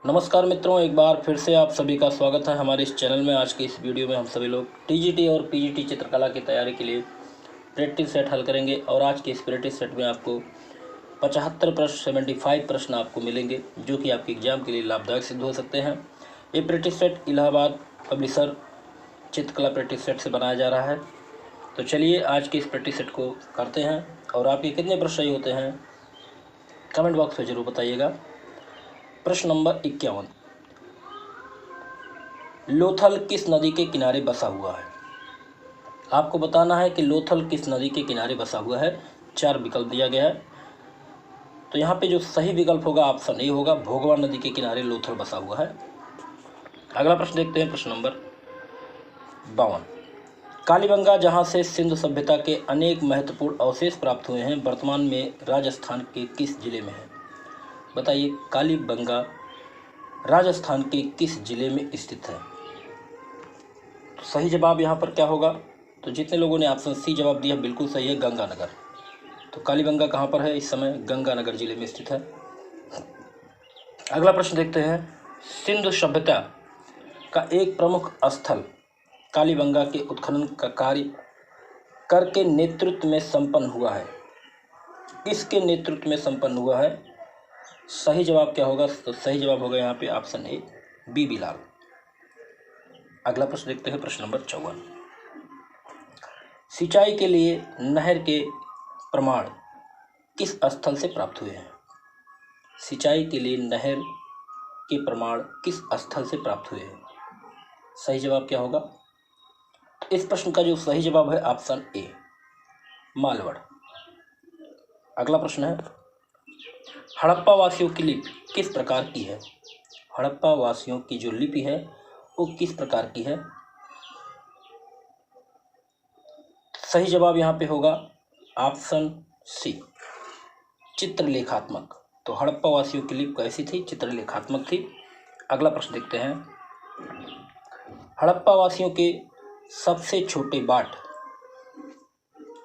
नमस्कार मित्रों, एक बार फिर से आप सभी का स्वागत है हमारे इस चैनल में। आज की इस वीडियो में हम सभी लोग टीजीटी और पीजीटी चित्रकला की तैयारी के लिए प्रैक्टिस सेट हल करेंगे। और आज के इस प्रैक्टिस सेट में आपको 75 प्रश्न 75 प्रश्न आपको मिलेंगे, जो कि आपके एग्जाम के लिए लाभदायक सिद्ध हो सकते हैं। ये प्रैक्टिस सेट इलाहाबाद पब्लिशर चित्रकला प्रैक्टिस सेट से बनाया जा रहा है। तो चलिए आज के इस प्रैक्टिस सेट को करते हैं। और आपके कितने प्रश्न सही होते हैं कमेंट बॉक्स में ज़रूर बताइएगा। प्रश्न नंबर 51, लोथल किस नदी के किनारे बसा हुआ है? आपको बताना है कि लोथल किस नदी के किनारे बसा हुआ है। 4 विकल्प दिया गया है। तो यहाँ पे जो सही विकल्प होगा ऑप्शन ए होगा, भोगवा नदी के किनारे लोथल बसा हुआ है। अगला प्रश्न देखते हैं, प्रश्न नंबर 52, कालीबंगा जहाँ से सिंधु सभ्यता के अनेक महत्वपूर्ण अवशेष प्राप्त हुए हैं, वर्तमान में राजस्थान के किस जिले में है? बताइए, कालीबंगा राजस्थान के किस जिले में स्थित है? तो सही जवाब यहाँ पर क्या होगा? तो जितने लोगों ने ऑप्शन सी जवाब दिया बिल्कुल सही है, गंगानगर। तो कालीबंगा कहाँ पर है? इस समय गंगानगर जिले में स्थित है। अगला प्रश्न देखते हैं, सिंधु सभ्यता का एक प्रमुख स्थल कालीबंगा के उत्खनन का कार्य करके नेतृत्व में संपन्न हुआ है। किसके नेतृत्व में संपन्न हुआ है? सही जवाब क्या होगा? तो सही जवाब होगा यहाँ पे ऑप्शन ए, बी बिलाल। अगला प्रश्न देखते हैं, प्रश्न नंबर 54, सिंचाई के लिए नहर के प्रमाण किस स्थल से प्राप्त हुए हैं? सिंचाई के लिए नहर के प्रमाण किस स्थल से प्राप्त हुए हैं? सही जवाब क्या होगा? इस प्रश्न का जो सही जवाब है ऑप्शन ए, मालवड़। अगला प्रश्न है, हड़प्पा वासियों की लिपि किस प्रकार की है? हड़प्पा वासियों की जो लिपि है वो किस प्रकार की है? सही जवाब यहाँ पे होगा ऑप्शन सी, चित्रलेखात्मक। तो हड़प्पा वासियों की लिपि कैसी थी? चित्रलेखात्मक थी। अगला प्रश्न देखते हैं, हड़प्पा वासियों के सबसे छोटे बाट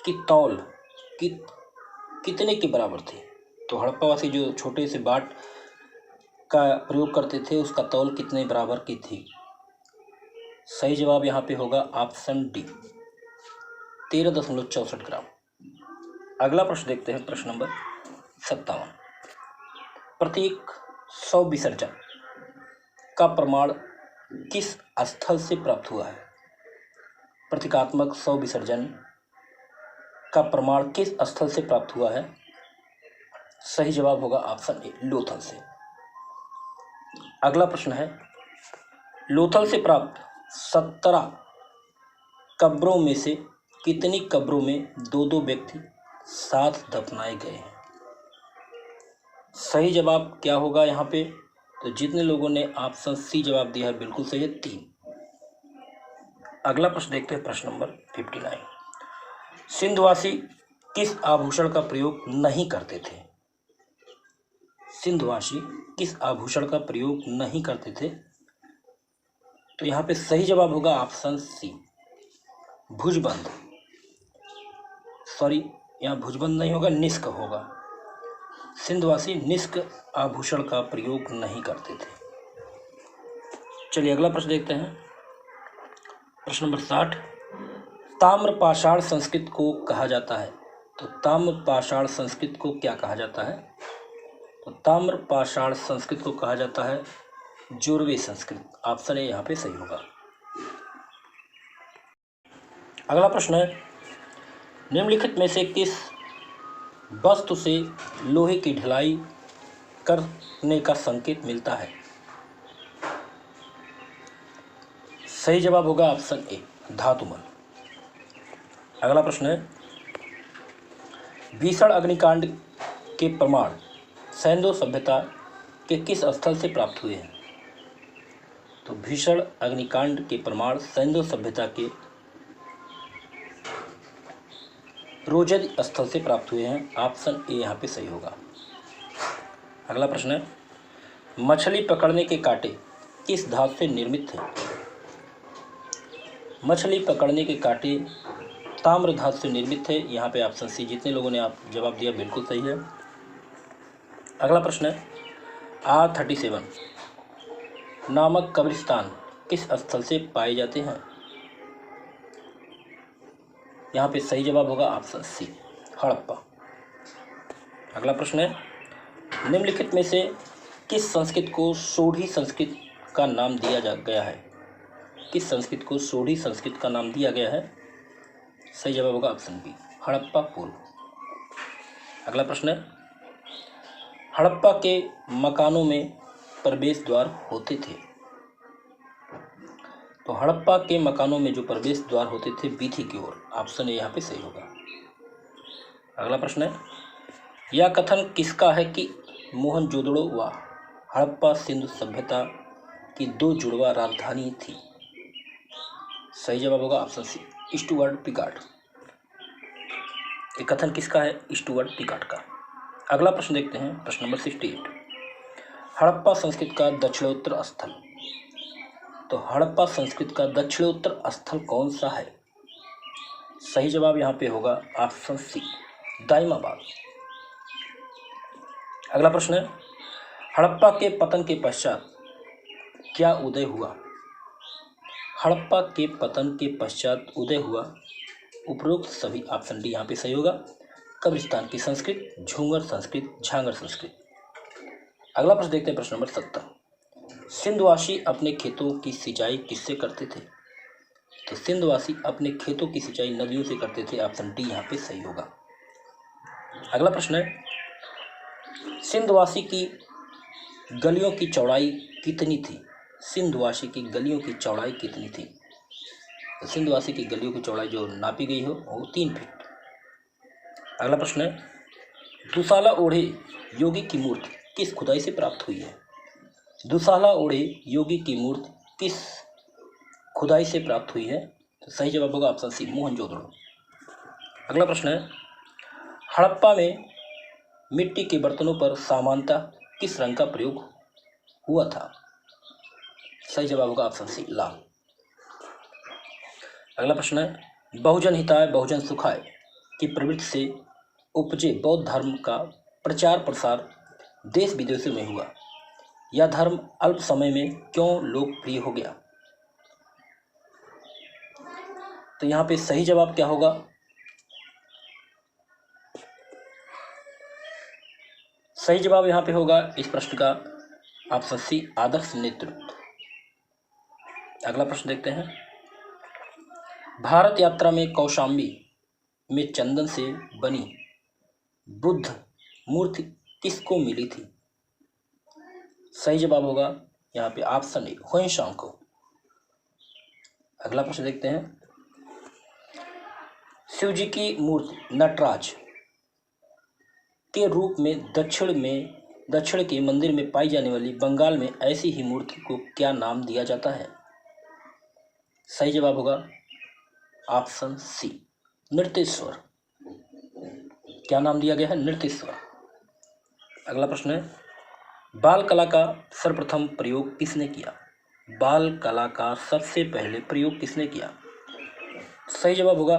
की तौल कितने के बराबर थी? तो हड़प्पा वासी जो छोटे से बाट का प्रयोग करते थे उसका तौल कितने बराबर की थी? सही जवाब यहाँ पे होगा ऑप्शन डी, 13.64 ग्राम। अगला प्रश्न देखते हैं, प्रश्न नंबर 57, प्रतीक शव विसर्जन का प्रमाण किस स्थल से प्राप्त हुआ है? प्रतीकात्मक शव विसर्जन का प्रमाण किस स्थल से प्राप्त हुआ है? सही जवाब होगा ऑप्शन ए, लोथल से। अगला प्रश्न है, लोथल से प्राप्त 17 कब्रों में से कितनी कब्रों में 2-2 व्यक्ति साथ दफनाए गए हैं? सही जवाब क्या होगा यहाँ पे? तो जितने लोगों ने ऑप्शन सी जवाब दिया है बिल्कुल सही है, 3। अगला प्रश्न देखते हैं, प्रश्न नंबर 59, सिंधवासी किस आभूषण का प्रयोग नहीं करते थे? सिंधवासी किस आभूषण का प्रयोग नहीं करते थे? तो यहाँ पे सही जवाब होगा ऑप्शन सी, भुजबंद। सॉरी, यहाँ भुजबंद नहीं होगा, निष्क होगा। सिंधवासी निष्क आभूषण का प्रयोग नहीं करते थे। चलिए अगला प्रश्न देखते हैं, प्रश्न नंबर 60, ताम्रपाषाण संस्कृत को कहा जाता है। तो ताम्रपाषाण संस्कृत को क्या कहा जाता है? तो ताम्रपाषाण संस्कृत को कहा जाता है जोरवे संस्कृत। ऑप्शन ए यहाँ पे सही होगा। अगला प्रश्न है, निम्नलिखित में से किस वस्तु से लोहे की ढलाई करने का संकेत मिलता है? सही जवाब होगा ऑप्शन ए, धातुमल। अगला प्रश्न है, भीषण अग्निकांड के प्रमाण सिंधु सभ्यता के किस स्थल से प्राप्त हुए हैं? तो भीषण अग्निकांड के प्रमाण सिंधु सभ्यता के रोजद स्थल से प्राप्त हुए हैं। ऑप्शन ए यहाँ पे सही होगा। अगला प्रश्न है, मछली पकड़ने के कांटे किस धातु से निर्मित थे? मछली पकड़ने के कांटे ताम्र धातु से निर्मित थे। यहाँ पे ऑप्शन सी, जितने लोगों ने आप जवाब दिया बिल्कुल सही है। अगला प्रश्न है, R37 नामक कब्रिस्तान किस स्थल से पाए जाते हैं? यहाँ पे सही जवाब होगा ऑप्शन सी, हड़प्पा। अगला प्रश्न है, निम्नलिखित में से किस संस्कृत को सोढ़ी संस्कृत का नाम दिया गया है? किस संस्कृत को सोढ़ी संस्कृत का नाम दिया गया है? सही जवाब होगा ऑप्शन बी, हड़प्पा पूर्व। अगला प्रश्न है, हड़प्पा के मकानों में प्रवेश द्वार होते थे। तो हड़प्पा के मकानों में जो प्रवेश द्वार होते थे बीथी की ओर, ऑप्शन ए यहाँ पे सही होगा। अगला प्रश्न है, यह कथन किसका है कि मोहनजोदड़ो व हड़प्पा सिंधु सभ्यता की दो जुड़वा राजधानी थी? सही जवाब होगा ऑप्शन सी, स्टुअर्ट पिकार्ड। ये कथन किसका है? स्टुअर्ट पिकार्ड का। अगला प्रश्न देखते हैं, प्रश्न नंबर 68, हड़प्पा संस्कृत का दक्षिणोत्तर स्थल। तो हड़प्पा संस्कृत का दक्षिणोत्तर स्थल कौन सा है? सही जवाब यहाँ पे होगा ऑप्शन सी, दाइमाबाद। अगला प्रश्न है, हड़प्पा के पतन के पश्चात क्या उदय हुआ? हड़प्पा के पतन के पश्चात उदय हुआ उपरोक्त सभी, ऑप्शन डी यहाँ पे सही होगा, कब्रिस्तान की संस्कृत, झूंगर संस्कृत, झांगर संस्कृत। अगला प्रश्न देखते हैं, प्रश्न नंबर 70, सिंधवासी अपने खेतों की सिंचाई किससे करते थे? तो सिंधवासी अपने खेतों की सिंचाई नदियों से करते थे, ऑप्शन डी यहाँ पे सही होगा। अगला प्रश्न है, सिंधवासी की गलियों की चौड़ाई कितनी थी? सिंधवासी की गलियों की चौड़ाई कितनी थी? तो सिंधवासी की गलियों की चौड़ाई जो नापी गई हो वो 3 फीट। अगला प्रश्न है, दुशाला ओढ़े योगी की मूर्ति किस खुदाई से प्राप्त हुई है? दुशाला ओढ़े योगी की मूर्ति किस खुदाई से प्राप्त हुई है? तो सही जवाब होगा ऑप्शन सी, मोहनजोदड़ो। अगला प्रश्न है, हड़प्पा में मिट्टी के बर्तनों पर सामान्यतः किस रंग का प्रयोग हुआ था? सही जवाब होगा ऑप्शन सी, लाल। अगला प्रश्न है, बहुजन हिताय बहुजन सुखाय की प्रवृत्ति से उपजे बौद्ध धर्म का प्रचार प्रसार देश विदेशों में हुआ। यह धर्म अल्प समय में क्यों लोकप्रिय हो गया? तो यहाँ पे सही जवाब क्या होगा? सही जवाब यहाँ पे होगा इस प्रश्न का ऑप्शन सी, आदर्श नेतृत्व। अगला प्रश्न देखते हैं, भारत यात्रा में कौशाम्बी में चंदन से बनी बुद्ध मूर्ति किसको मिली थी? सही जवाब होगा यहाँ पे ऑप्शन ए, हुएनसांग को। अगला प्रश्न देखते हैं, शिवजी की मूर्ति नटराज के रूप में दक्षिण के मंदिर में पाई जाने वाली बंगाल में ऐसी ही मूर्ति को क्या नाम दिया जाता है? सही जवाब होगा ऑप्शन सी, नृत्येश्वर। क्या नाम दिया गया है? नृत्येश्वर। अगला प्रश्न है, बाल कला का सर्वप्रथम प्रयोग किसने किया? बाल कला का सबसे पहले प्रयोग किसने किया? सही जवाब होगा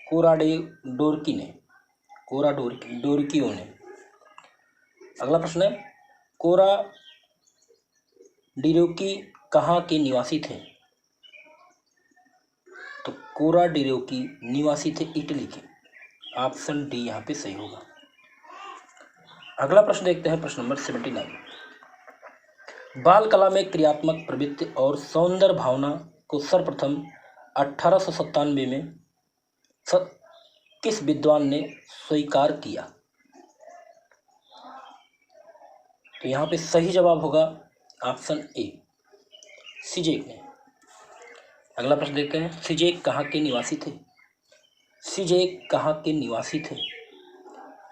डोरकियों ने। अगला प्रश्न है, कोरा डिरोकी कहाँ के निवासी थे? तो कोरा डिरोकी निवासी थे इटली के, ऑप्शन डी यहाँ पे सही होगा। अगला प्रश्न देखते हैं, प्रश्न नंबर 79, बाल कला में क्रियात्मक प्रवृत्ति और सौंदर्य भावना को सर्वप्रथम 1897 में किस विद्वान ने स्वीकार किया? तो यहाँ पे सही जवाब होगा ऑप्शन ए, सीजेक ने। अगला प्रश्न देखते हैं, सीजेक कहाँ के निवासी थे? सीजेक कहाँ के निवासी थे?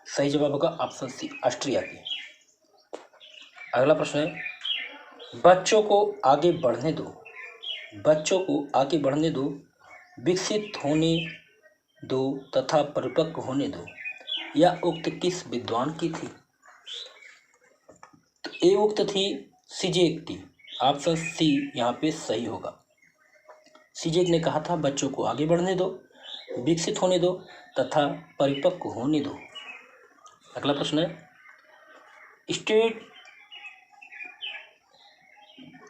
सही जवाब होगा ऑप्शन सी, ऑस्ट्रिया के। अगला प्रश्न है, बच्चों को आगे बढ़ने दो, विकसित होने दो तथा परिपक्व होने दो, यह उक्त किस विद्वान की थी? तो ये उक्त थी सीजेक की, ऑप्शन सी यहाँ पे सही होगा। सीजेक ने कहा था बच्चों को आगे बढ़ने दो, विकसित होने दो तथा परिपक्व होने दो। अगला प्रश्न है,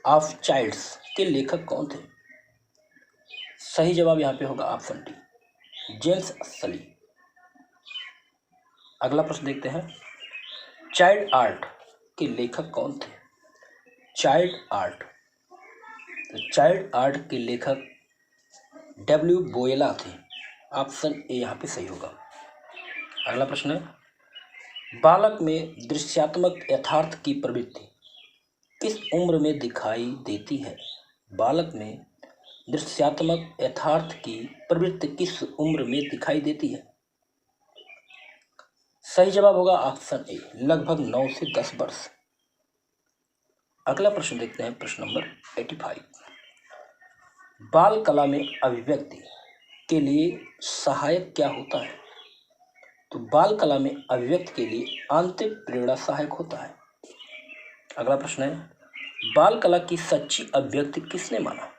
ऑफ चाइल्ड्स के लेखक कौन थे? सही जवाब यहाँ पे होगा ऑप्शन डी, जेम्स सली। अगला प्रश्न देखते हैं, चाइल्ड आर्ट के लेखक कौन थे? चाइल्ड आर्ट, तो चाइल्ड आर्ट के लेखक डब्ल्यू बोयला थे। ऑप्शन ए यहाँ पे सही होगा। अगला प्रश्न है, बालक में दृश्यात्मक यथार्थ की प्रवृत्ति किस उम्र में दिखाई देती है? बालक में दृश्यात्मक यथार्थ की प्रवृत्ति किस उम्र में दिखाई देती है? सही जवाब होगा ऑप्शन ए, लगभग 9 से 10 वर्ष। अगला प्रश्न देखते हैं, प्रश्न नंबर 85। बाल कला में अभिव्यक्ति के लिए सहायक क्या होता है? तो बाल कला में अभिव्यक्ति के लिए आंतरिक प्रेरणा सहायक होता है। अगला प्रश्न है, बाल कला की सच्ची अभिव्यक्ति किसने माना?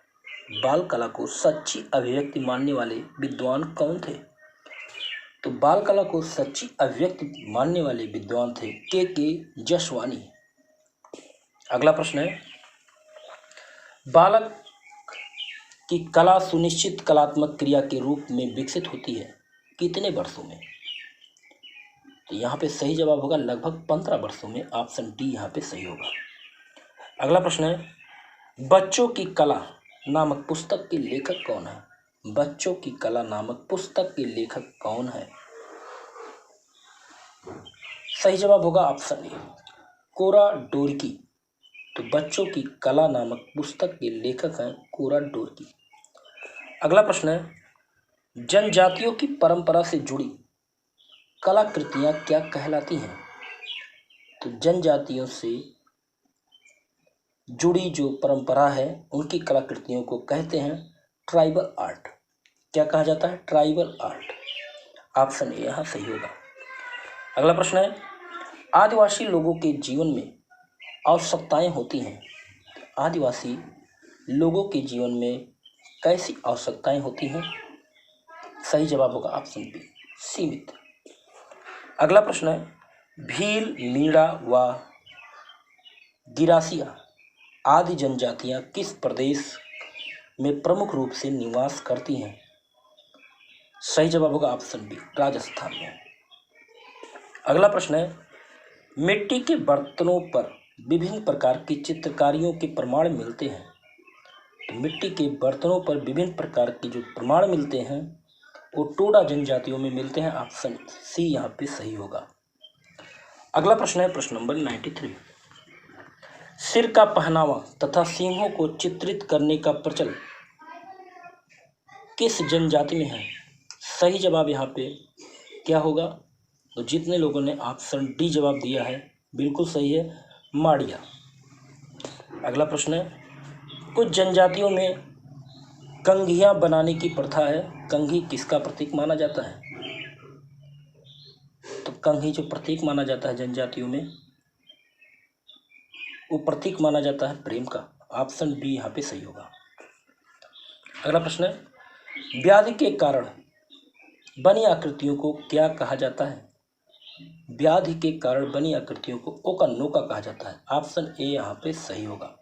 बाल कला को सच्ची अभिव्यक्ति मानने वाले विद्वान कौन थे? तो बाल कला को सच्ची अभिव्यक्ति मानने वाले विद्वान थे के जसवानी। अगला प्रश्न है, बालक की कला सुनिश्चित कलात्मक क्रिया के रूप में विकसित होती है कितने वर्षों में? तो यहाँ पे सही जवाब होगा लगभग 15 वर्षों में। ऑप्शन डी यहाँ पे सही होगा। अगला प्रश्न है, बच्चों की कला नामक पुस्तक के लेखक कौन है? बच्चों की कला नामक पुस्तक के लेखक कौन है? सही जवाब होगा ऑप्शन ए, कोरा डोरकी। तो बच्चों की कला नामक पुस्तक के लेखक हैं कोरा डोरकी। अगला प्रश्न है, जनजातियों की परंपरा से जुड़ी कलाकृतियां क्या कहलाती हैं? तो जनजातियों से जुड़ी जो परंपरा है उनकी कलाकृतियों को कहते हैं ट्राइबल आर्ट। क्या कहा जाता है? Tribal art. ऑप्शन ए यहाँ सही होगा। अगला प्रश्न है, आदिवासी लोगों के जीवन में आवश्यकताएं होती हैं। आदिवासी लोगों के जीवन में कैसी आवश्यकताएं होती हैं? सही जवाब होगा ऑप्शन बी, सीमित। अगला प्रश्न है, भील, मीणा व गिरासिया आदि जनजातियां किस प्रदेश में प्रमुख रूप से निवास करती हैं? सही जवाब होगा ऑप्शन बी, राजस्थान में। अगला प्रश्न है, मिट्टी के बर्तनों पर विभिन्न प्रकार की चित्रकारियों के प्रमाण मिलते हैं। तो मिट्टी के बर्तनों पर विभिन्न प्रकार के जो प्रमाण मिलते हैं वो टोडा जनजातियों में मिलते हैं। ऑप्शन सी यहाँ पे सही होगा। अगला प्रश्न है, प्रश्न नंबर 93। सिर का पहनावा तथा सींगों को चित्रित करने का प्रचलन किस जनजाति में है? सही जवाब यहाँ पे क्या होगा? तो जितने लोगों ने ऑप्शन डी जवाब दिया है बिल्कुल सही है, माड़िया। अगला प्रश्न है, कुछ जनजातियों में कंघियां बनाने की प्रथा है। कंघी किसका प्रतीक माना जाता है? तो कंघी जो प्रतीक माना जाता है जनजातियों में वो प्रतीक माना जाता है प्रेम का। ऑप्शन बी यहाँ पे सही होगा। अगला प्रश्न है, व्याधि के कारण बनी आकृतियों को क्या कहा जाता है? व्याधि के कारण बनी आकृतियों को ओका नोका कहा जाता है। ऑप्शन ए यहाँ पे सही होगा।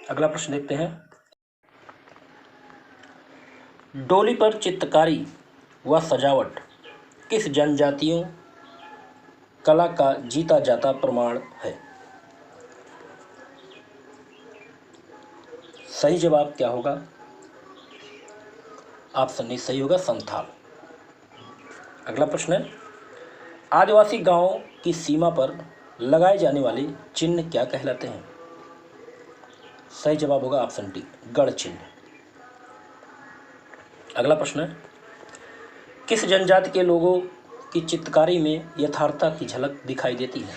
अगला प्रश्न देखते हैं, डोली पर चित्रकारी व सजावट किस जनजातियों कला का जीता जाता प्रमाण है? सही जवाब क्या होगा? ऑप्शन ए सही होगा, संथाल। अगला प्रश्न है, आदिवासी गांवों की सीमा पर लगाए जाने वाले चिन्ह क्या कहलाते हैं? सही जवाब होगा ऑप्शन डी, गढ़ चिन्ह। अगला प्रश्न है, किस जनजाति के लोगों की चित्रकारी में यथार्थता की झलक दिखाई देती है?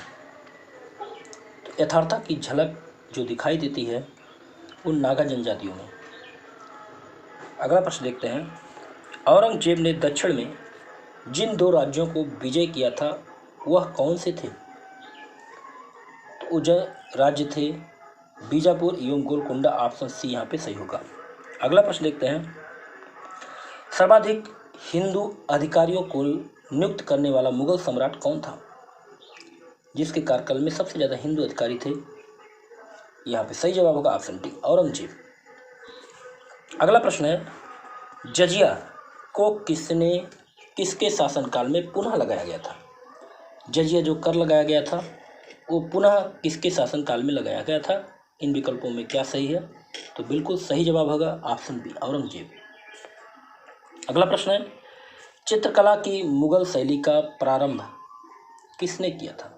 तो यथार्थता की झलक जो दिखाई देती है वो नागा जनजातियों में। अगला प्रश्न देखते हैं, औरंगजेब ने दक्षिण में जिन 2 राज्यों को विजय किया था वह कौन से थे? तो उजय राज्य थे बीजापुर एवं गोलकुंडा। ऑप्शन सी यहाँ पे सही होगा। अगला प्रश्न देखते हैं, सर्वाधिक हिंदू अधिकारियों को नियुक्त करने वाला मुगल सम्राट कौन था? जिसके कार्यकाल में सबसे ज़्यादा हिंदू अधिकारी थे यहाँ पे सही जवाब होगा ऑप्शन डी, औरंगजेब। अगला प्रश्न है, जजिया को किसके शासनकाल में पुनः लगाया गया था? जजिया जो कर लगाया गया था वो पुनः किसके शासनकाल में लगाया गया था? इन विकल्पों में क्या सही है? तो बिल्कुल सही जवाब होगा ऑप्शन बी, औरंगजेब। अगला प्रश्न है, चित्रकला की मुगल शैली का प्रारंभ किसने किया था?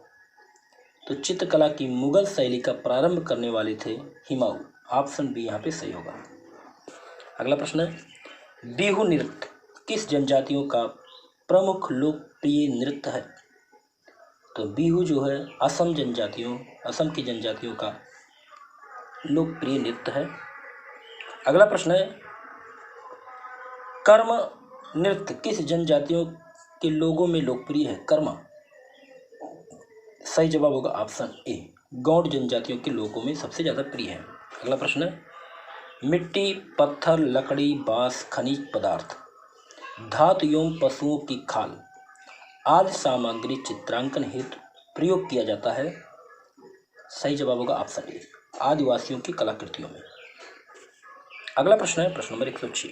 तो चित्रकला की मुगल शैली का प्रारंभ करने वाले थे हुमायूं, ऑप्शन बी यहाँ पे सही होगा। अगला प्रश्न है, बिहू नृत्य किस जनजातियों का प्रमुख लोकप्रिय नृत्य है? तो बिहू जो है असम की जनजातियों का लोकप्रिय नृत्य है। अगला प्रश्न है, कर्म नृत्य किस जनजातियों के लोगों में लोकप्रिय है? कर्मा, सही जवाब होगा ऑप्शन ए, गौड़ जनजातियों के लोगों में सबसे ज़्यादा प्रिय है। अगला प्रश्न है, मिट्टी, पत्थर, लकड़ी, बांस, खनिज पदार्थ, धातु एवं पशुओं की खाल आदि सामग्री चित्रांकन हेतु प्रयोग किया जाता है। सही जवाब होगा ऑप्शन ए, आदिवासियों की कलाकृतियों में। अगला प्रश्न है प्रश्न नंबर 106,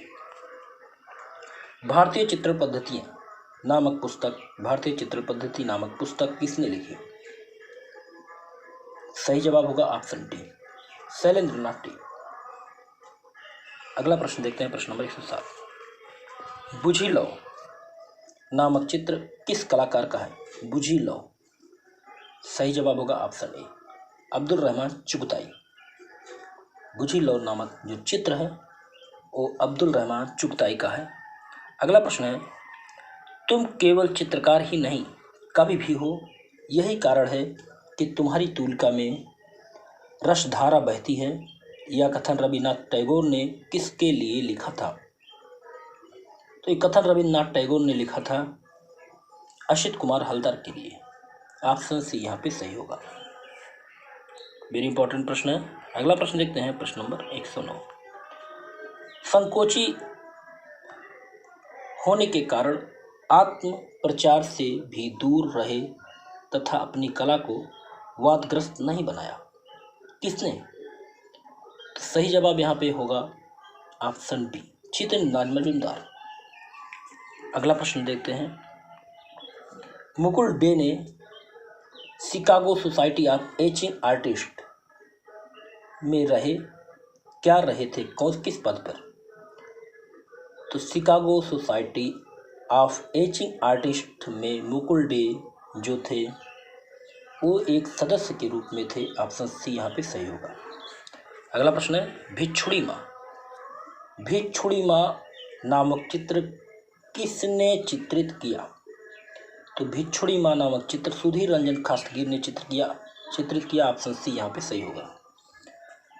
भारतीय चित्र पद्धति नामक पुस्तक किसने लिखी? सही जवाब होगा ऑप्शन डी, शैलेंद्र नाथ टी। अगला प्रश्न देखते हैं प्रश्न नंबर 107, बुझी लौ नामक चित्र किस कलाकार का है? बुझी लौ, सही जवाब होगा ऑप्शन ए, अब्दुल रहमान चुगताई। बुझी लौ नामक जो चित्र है वो अब्दुल रहमान चुगताई का है। अगला प्रश्न है, तुम केवल चित्रकार ही नहीं कवि भी हो, यही कारण है कि तुम्हारी तूलिका में रसधारा बहती है। यह कथन रविन्द्रनाथ टैगोर ने किसके लिए लिखा था? तो ये कथन रविन्द्रनाथ टैगोर ने लिखा था असित कुमार हलदर के लिए। ऑप्शन सी यहाँ पे सही होगा। वेरी इंपॉर्टेंट प्रश्न है। अगला प्रश्न देखते हैं प्रश्न नंबर 109, संकोची होने के कारण आत्म प्रचार से भी दूर रहे तथा अपनी कला को वादग्रस्त नहीं बनाया, किसने? तो सही जवाब यहाँ पे होगा ऑप्शन बी, जितेंद्र नाथ मजूमदार। अगला प्रश्न देखते हैं, मुकुल डे ने Chicago society of etching artist में रहे थे किस पद पर? तो Chicago society of etching artist में मुकुल डे जो थे वो एक सदस्य के रूप में थे। ऑप्शन सी यहाँ पे सही होगा। अगला प्रश्न है, भिक्षुड़ी माँ नामक चित्र किसने चित्रित किया? तो भिक्षुड़ी माँ नामक चित्र सुधीर रंजन खासगीर ने चित्रित किया। ऑप्शन सी यहाँ पे सही होगा।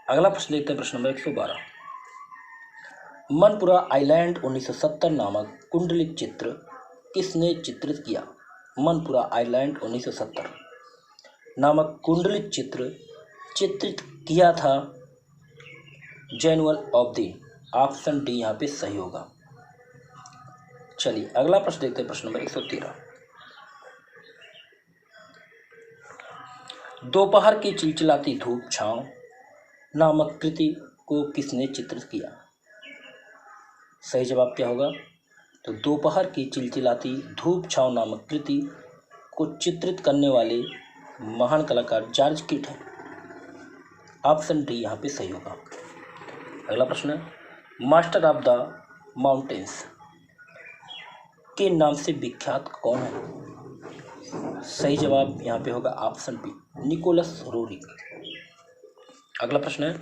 अगला प्रश्न देखते हैं प्रश्न नंबर 112, मनपुरा आइलैंड 1970 नामक कुंडलिक चित्र किसने चित्रित किया? मनपुरा आइलैंड 1970 नामक कुंडलिक चित्र चित्रित किया था जैनुअल ऑब्दीन। ऑप्शन डी यहाँ पे सही होगा। चलिए अगला प्रश्न देखते हैं प्रश्न नंबर 113, दोपहर की चिलचिलाती धूप छांव नामक कृति को किसने चित्रित किया? सही जवाब क्या होगा? तो दोपहर की चिलचिलाती धूप छांव नामक कृति को चित्रित करने वाले महान कलाकार जॉर्ज किट हैं। ऑप्शन डी यहाँ पे सही होगा। अगला प्रश्न है, मास्टर ऑफ द माउंटेन्स के नाम से विख्यात कौन है? सही जवाब यहाँ पे होगा ऑप्शन बी, निकोलस रोरिक। अगला प्रश्न है,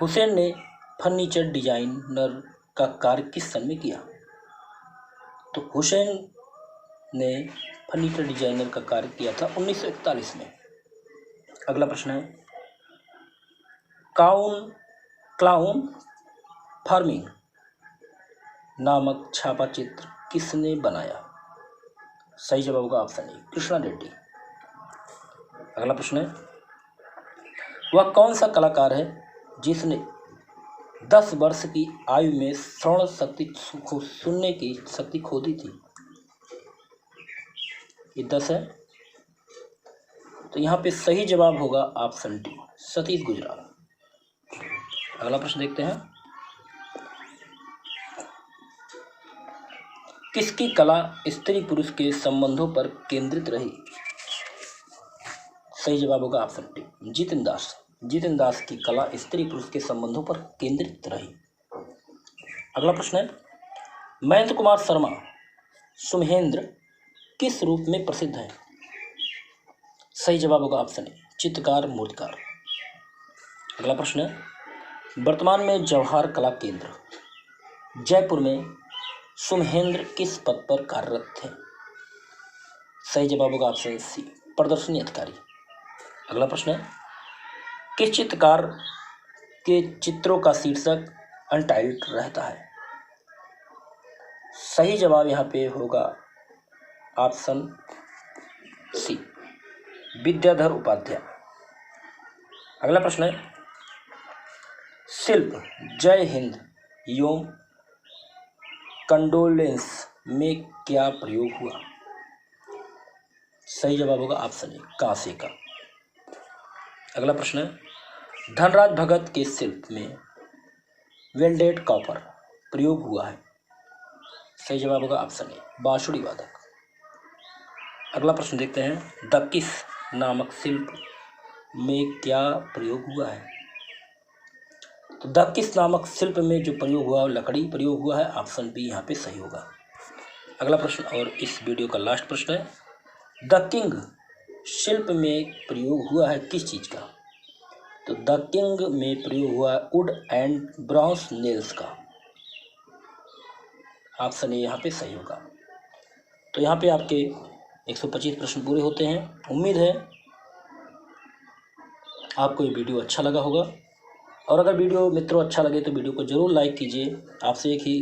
हुसैन ने फर्नीचर डिजाइनर का कार्य किस सन में किया? तो हुसैन ने फर्नीचर डिजाइनर का कार्य किया था 1941 में। अगला प्रश्न है, क्लाउन फार्मिंग नामक छापा चित्र किसने बनाया? सही जवाब होगा ऑप्शन ए, कृष्णा रेड्डी। अगला प्रश्न है, वह कौन सा कलाकार है जिसने 10 वर्ष की आयु में श्रवण शक्ति सुनने की शक्ति खो दी थी? ये 10 है, तो यहाँ पे सही जवाब होगा ऑप्शन डी, सतीश गुजराल। अगला प्रश्न देखते हैं, किसकी कला स्त्री पुरुष के संबंधों पर केंद्रित रही? सही जवाब होगा ऑप्शन डी, जितेन दास। जितेन दास की कला स्त्री पुरुष के संबंधों पर केंद्रित रही। अगला प्रश्न है, महेंद्र कुमार शर्मा सुमहेंद्र किस रूप में प्रसिद्ध है? सही जवाब होगा ऑप्शन ए, चित्रकार मूर्तिकार। अगला प्रश्न है, वर्तमान में जवाहर कला केंद्र जयपुर में सुमहेंद्र किस पद पर कार्यरत थे? सही जवाब होगा ऑप्शन सी, प्रदर्शनी अधिकारी। अगला प्रश्न है, किस चित्रकार के चित्रों का शीर्षक अनटाइल्ड रहता है? सही जवाब यहाँ पे होगा ऑप्शन सी, विद्याधर उपाध्याय। अगला प्रश्न है, शिल्प जय हिंद एवं कंडोलेंस में क्या प्रयोग हुआ? सही जवाब होगा ऑप्शन ए, कांसे का। अगला प्रश्न है, धनराज भगत के शिल्प में वेल्डेड कॉपर प्रयोग हुआ है? सही जवाब होगा ऑप्शन ए, बांसुरी वादक। अगला प्रश्न देखते हैं, दक्किस नामक शिल्प में क्या प्रयोग हुआ है? तो दक्किस नामक शिल्प में जो प्रयोग हुआ लकड़ी प्रयोग हुआ है, ऑप्शन बी यहाँ पे सही होगा। अगला प्रश्न और इस वीडियो का लास्ट प्रश्न है, द किंग शिल्प में प्रयोग हुआ है किस चीज़ का? तो द किंग में प्रयोग हुआ है वुड एंड ब्रॉन्ज नेल्स का। ऑप्शन ए यहाँ पे सही होगा। तो यहाँ पे आपके 125 प्रश्न पूरे होते हैं। उम्मीद है आपको ये वीडियो अच्छा लगा होगा, और अगर वीडियो मित्रों अच्छा लगे तो वीडियो को ज़रूर लाइक कीजिए। आपसे एक ही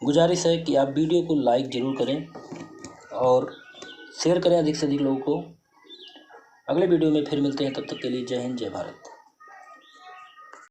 गुजारिश है कि आप वीडियो को लाइक ज़रूर करें और शेयर करें अधिक से अधिक लोगों को। अगले वीडियो में फिर मिलते हैं, तब तक के लिए जय हिंद जय भारत।